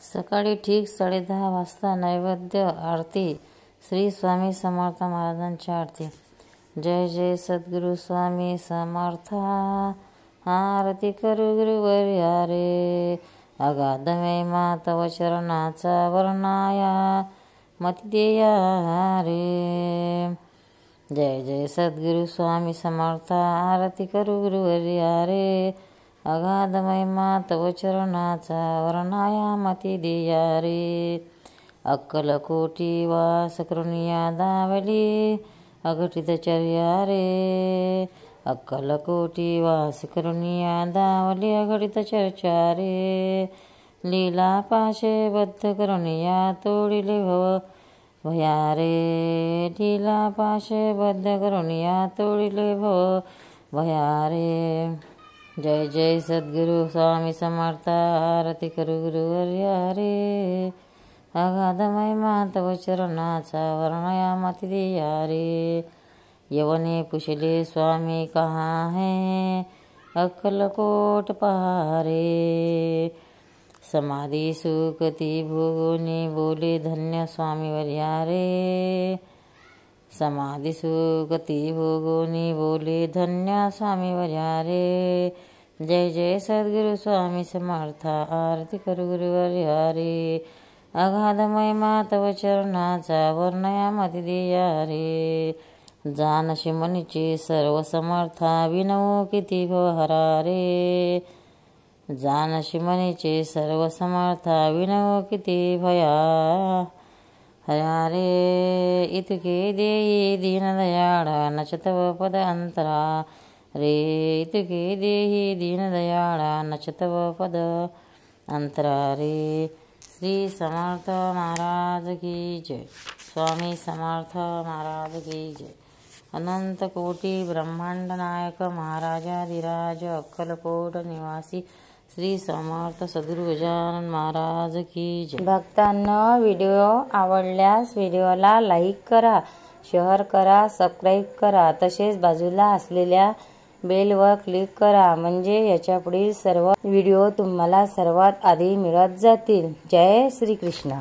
सकाळी ठीक 10:30 वाजता नैवेद्य आरती श्री स्वामी समर्थ महाराजांची आरती। जय जय सद्गुरु स्वामी समर्थ आरती करू गुरुवर्या रे। अगाध महिमा तव चरणाचा वर्णाया मती देया रे। जय जय सद्गुरु स्वामी समर्थ आरती करू गुरुवर्या रे। अगाध महिमा तव चरणाचा वर्णाया मती देया रे। अक्कलकोटी वास करुणिया दावली अघटित चर्या रे। अक्कलकोटी वास करुणिया दावली अघटित चर्चा रे। लीला पाशे बद्ध करुणिया तोडिले भव भया रे। लीला पाशे बद्ध करुणिया तोडिले भव भया रे। जय जय सद्गुरु स्वामी समर्थ आरती करू गुरुवर्या रे। अगाध महिमा तव चरणाचा वर्णया मती देया रे। यवने पुछले स्वामी कहाँ है अक्कलकोट पहारे। समाधि सुखती भोगोनी बोले धन्य स्वामी वर्या रे। समाधि सुखती भोगोनी बोले धन्य स्वामी वर्या रे। जय जय सद्गुरु स्वामी समर्थ आरती करू गुरुवर्या रे। अगाध महिमा तव चरणाचा वर्णया मती देया रे। जानशी मनीचे सर्व समर्था विनवो किती भवहरा रे। जानशी मनीचे सर्व समर्था विनवो किती भया हरा रे। इतके देई दीनदयाळ नच तव पद अंतरा रे। इतके देही दीनदयाळ नच तव पद अंतरा रे। श्री समर्थ महाराज की जय। स्वामी समर्थ महाराज की जय। अनंत कोटी ब्रह्मांड नायक महाराजाधिराज अक्कलकोट निवासी श्री समर्थ सद्गुरु गजानन महाराज की जय। भक्तांनो, व्हिडिओ आवडल्यास व्हिडिओला लाईक करा, शेअर करा, सबस्क्राईब करा, तसेच बाजूला असलेल्या बेलवर क्लिक करा, म्हणजे याच्या पुढील सर्व व्हिडिओ तुम्हाला सर्वात आधी मिळत जातील। जय श्री कृष्ण।